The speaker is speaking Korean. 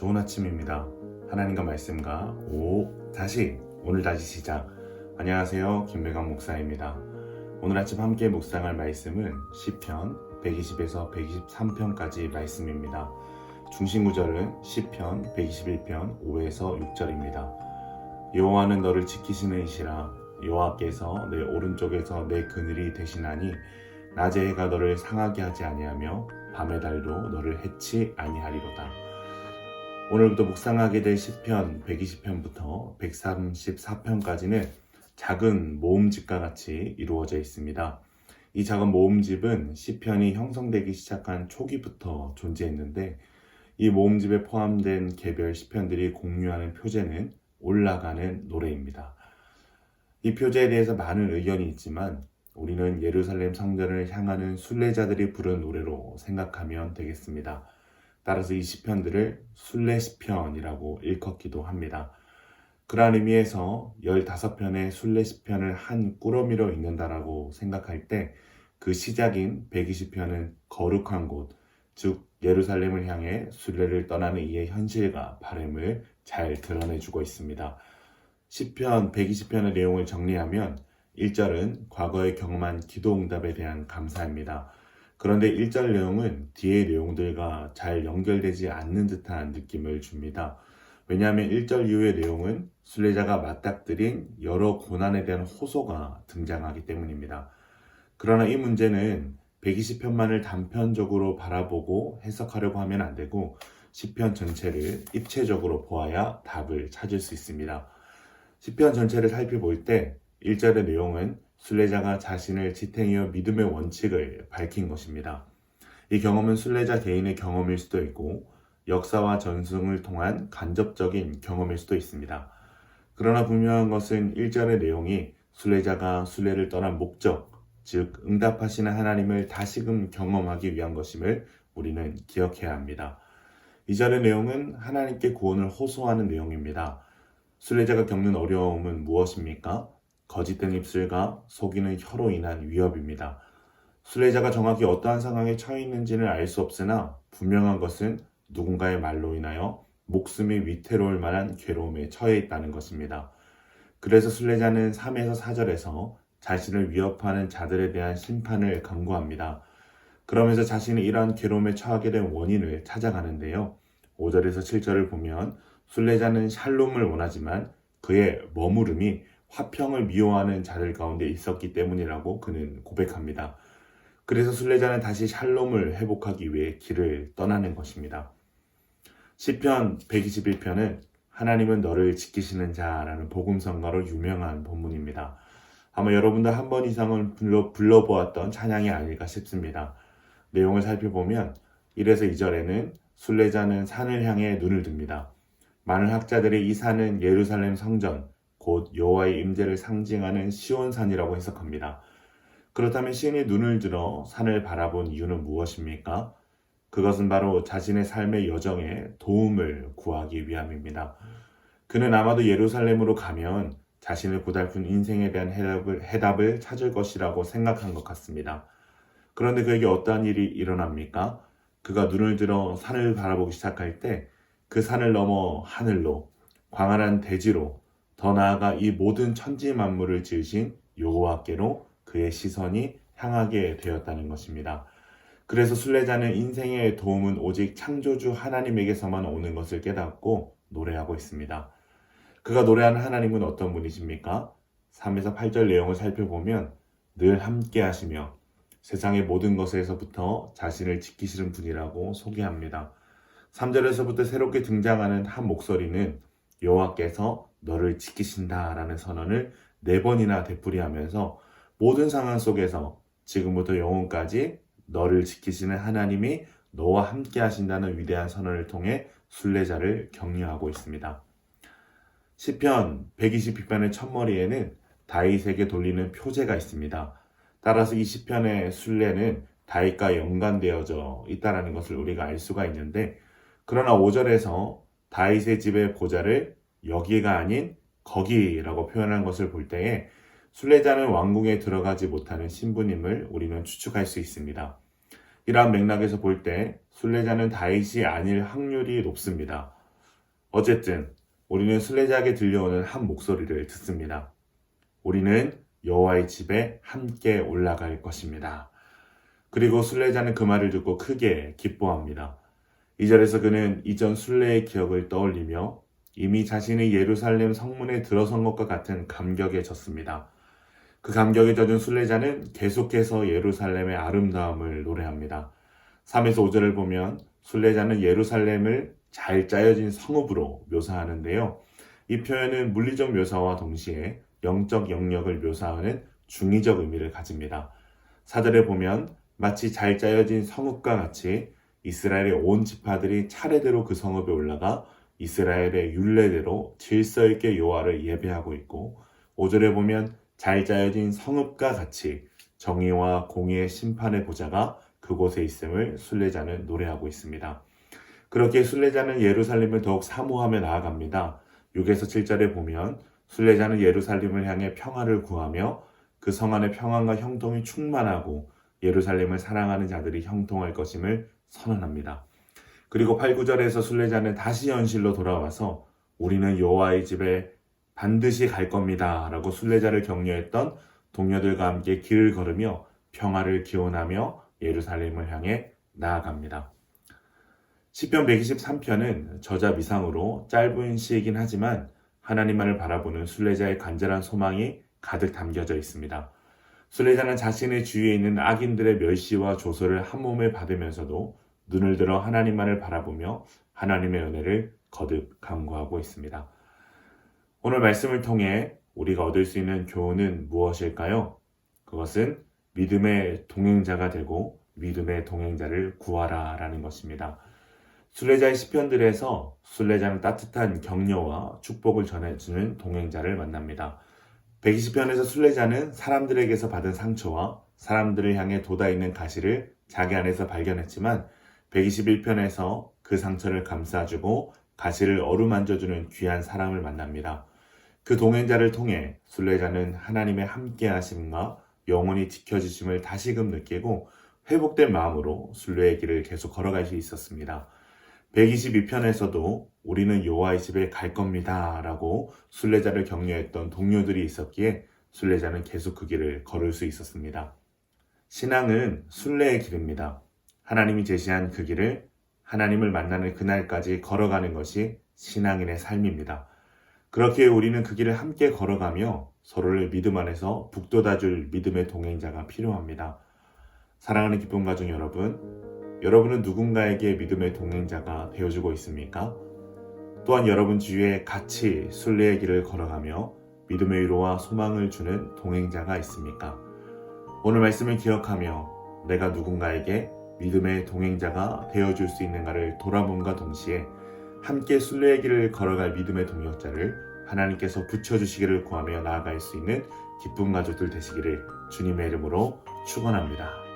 좋은 아침입니다. 하나님과 말씀과 오늘 다시 시작. 안녕하세요. 김배강 목사입니다. 오늘 아침 함께 묵상할 말씀은 시편 120에서 123편까지 말씀입니다. 중심 구절은 시편 121편 5에서 6절입니다. 여호와는 너를 지키시는 이시라. 여호와께서 내 오른쪽에서 내 그늘이 되시나니 낮의 해가 너를 상하게 하지 아니하며 밤의 달도 너를 해치 아니하리로다. 오늘부터 묵상하게 될 시편 120편부터 134편까지는 작은 모음집과 같이 이루어져 있습니다. 이 작은 모음집은 시편이 형성되기 시작한 초기부터 존재했는데, 이 모음집에 포함된 개별 시편들이 공유하는 표제는 올라가는 노래입니다. 이 표제에 대해서 많은 의견이 있지만 우리는 예루살렘 성전을 향하는 순례자들이 부른 노래로 생각하면 되겠습니다. 따라서 이 시편들을 순례시편이라고 일컫기도 합니다. 그러한 의미에서 15편의 순례시편을 한 꾸러미로 읽는다라고 생각할 때 그 시작인 120편은 거룩한 곳, 즉 예루살렘을 향해 순례를 떠나는 이의 현실과 바람을 잘 드러내주고 있습니다. 시편 120편의 내용을 정리하면 1절은 과거에 경험한 기도응답에 대한 감사입니다. 그런데 1절 내용은 뒤의 내용들과 잘 연결되지 않는 듯한 느낌을 줍니다. 왜냐하면 1절 이후의 내용은 순례자가 맞닥뜨린 여러 고난에 대한 호소가 등장하기 때문입니다. 그러나 이 문제는 120편만을 단편적으로 바라보고 해석하려고 하면 안 되고 시편 전체를 입체적으로 보아야 답을 찾을 수 있습니다. 시편 전체를 살펴볼 때 1절의 내용은 순례자가 자신을 지탱이어 믿음의 원칙을 밝힌 것입니다. 이 경험은 순례자 개인의 경험일 수도 있고 역사와 전승을 통한 간접적인 경험일 수도 있습니다. 그러나 분명한 것은 1절의 내용이 순례자가 순례를 떠난 목적, 즉 응답하시는 하나님을 다시금 경험하기 위한 것임을 우리는 기억해야 합니다. 2절의 내용은 하나님께 구원을 호소하는 내용입니다. 순례자가 겪는 어려움은 무엇입니까? 거짓된 입술과 속이는 혀로 인한 위협입니다. 순례자가 정확히 어떠한 상황에 처해 있는지는 알 수 없으나 분명한 것은 누군가의 말로 인하여 목숨이 위태로울 만한 괴로움에 처해 있다는 것입니다. 그래서 순례자는 3에서 4절에서 자신을 위협하는 자들에 대한 심판을 강구합니다. 그러면서 자신이 이러한 괴로움에 처하게 된 원인을 찾아가는데요. 5절에서 7절을 보면 순례자는 샬롬을 원하지만 그의 머무름이 화평을 미워하는 자들 가운데 있었기 때문이라고 그는 고백합니다. 그래서 순례자는 다시 샬롬을 회복하기 위해 길을 떠나는 것입니다. 시편 121편은 하나님은 너를 지키시는 자라는 복음성가로 유명한 본문입니다. 아마 여러분도 한 번 이상은 불러보았던 찬양이 아닐까 싶습니다. 내용을 살펴보면 1에서 2절에는 순례자는 산을 향해 눈을 듭니다. 많은 학자들이 이 산은 예루살렘 성전, 곧 여호와의 임재를 상징하는 시온산이라고 해석합니다. 그렇다면 시인이 눈을 들어 산을 바라본 이유는 무엇입니까? 그것은 바로 자신의 삶의 여정에 도움을 구하기 위함입니다. 그는 아마도 예루살렘으로 가면 자신의 고달픈 인생에 대한 해답을 찾을 것이라고 생각한 것 같습니다. 그런데 그에게 어떠한 일이 일어납니까? 그가 눈을 들어 산을 바라보기 시작할 때 그 산을 넘어 하늘로, 광활한 대지로, 더 나아가 이 모든 천지 만물을 지으신 여호와께로 그의 시선이 향하게 되었다는 것입니다. 그래서 순례자는 인생의 도움은 오직 창조주 하나님에게서만 오는 것을 깨닫고 노래하고 있습니다. 그가 노래하는 하나님은 어떤 분이십니까? 3에서 8절 내용을 살펴보면 늘 함께 하시며 세상의 모든 것에서부터 자신을 지키시는 분이라고 소개합니다. 3절에서부터 새롭게 등장하는 한 목소리는 여호와께서 너를 지키신다라는 선언을 4번이나 되풀이하면서 모든 상황 속에서 지금부터 영원까지 너를 지키시는 하나님이 너와 함께 하신다는 위대한 선언을 통해 순례자를 격려하고 있습니다. 시편 122편의 첫머리에는 다윗에게 돌리는 표제가 있습니다. 따라서 이 시편의 순례는 다윗과 연관되어져 있다는 것을 우리가 알 수가 있는데, 그러나 5절에서 다윗의 집의 보좌를 여기가 아닌 거기라고 표현한 것을 볼 때에 순례자는 왕궁에 들어가지 못하는 신부님을 우리는 추측할 수 있습니다. 이러한 맥락에서 볼 때 순례자는 다윗이 아닐 확률이 높습니다. 어쨌든 우리는 순례자에게 들려오는 한 목소리를 듣습니다. 우리는 여호와의 집에 함께 올라갈 것입니다. 그리고 순례자는 그 말을 듣고 크게 기뻐합니다. 2절에서 그는 이전 순례의 기억을 떠올리며 이미 자신이 예루살렘 성문에 들어선 것과 같은 감격에 젖습니다. 그 감격에 젖은 순례자는 계속해서 예루살렘의 아름다움을 노래합니다. 3에서 5절을 보면 순례자는 예루살렘을 잘 짜여진 성읍으로 묘사하는데요. 이 표현은 물리적 묘사와 동시에 영적 영역을 묘사하는 중의적 의미를 가집니다. 4절에 보면 마치 잘 짜여진 성읍과 같이 이스라엘의 온 지파들이 차례대로 그 성읍에 올라가 이스라엘의 율례대로 질서 있게 여호와를 예배하고 있고 5절에 보면 잘 짜여진 성읍과 같이 정의와 공의의 심판의 보좌가 그곳에 있음을 순례자는 노래하고 있습니다. 그렇게 순례자는 예루살렘을 더욱 사모하며 나아갑니다. 6에서 7절에 보면 순례자는 예루살렘을 향해 평화를 구하며 그 성 안에 평안과 형통이 충만하고 예루살렘을 사랑하는 자들이 형통할 것임을 선언합니다. 그리고 8, 9절에서 순례자는 다시 현실로 돌아와서 우리는 여호와의 집에 반드시 갈 겁니다 라고 순례자를 격려했던 동료들과 함께 길을 걸으며 평화를 기원하며 예루살렘을 향해 나아갑니다. 시편 123편은 저자 미상으로 짧은 시이긴 하지만 하나님만을 바라보는 순례자의 간절한 소망이 가득 담겨져 있습니다. 순례자는 자신의 주위에 있는 악인들의 멸시와 조소를 한몸에 받으면서도 눈을 들어 하나님만을 바라보며 하나님의 은혜를 거듭 간구하고 있습니다. 오늘 말씀을 통해 우리가 얻을 수 있는 교훈은 무엇일까요? 그것은 믿음의 동행자가 되고 믿음의 동행자를 구하라 라는 것입니다. 순례자의 시편들에서 순례자는 따뜻한 격려와 축복을 전해주는 동행자를 만납니다. 120편에서 순례자는 사람들에게서 받은 상처와 사람들을 향해 돋아있는 가시를 자기 안에서 발견했지만 121편에서 그 상처를 감싸주고 가시를 어루만져주는 귀한 사람을 만납니다. 그 동행자를 통해 순례자는 하나님의 함께하심과 영원히 지켜주심을 다시금 느끼고 회복된 마음으로 순례의 길을 계속 걸어갈 수 있었습니다. 122편에서도 우리는 여호와의 집에 갈 겁니다 라고 순례자를 격려했던 동료들이 있었기에 순례자는 계속 그 길을 걸을 수 있었습니다. 신앙은 순례의 길입니다. 하나님이 제시한 그 길을 하나님을 만나는 그날까지 걸어가는 것이 신앙인의 삶입니다. 그렇게 우리는 그 길을 함께 걸어가며 서로를 믿음 안에서 북돋아줄 믿음의 동행자가 필요합니다. 사랑하는 기쁨 가족 여러분은 누군가에게 믿음의 동행자가 되어주고 있습니까? 또한 여러분 주위에 같이 순례의 길을 걸어가며 믿음의 위로와 소망을 주는 동행자가 있습니까? 오늘 말씀을 기억하며 내가 누군가에게 믿음의 동행자가 되어줄 수 있는가를 돌아봄과 동시에 함께 순례의 길을 걸어갈 믿음의 동역자를 하나님께서 붙여주시기를 구하며 나아갈 수 있는 기쁨 가족들 되시기를 주님의 이름으로 축원합니다.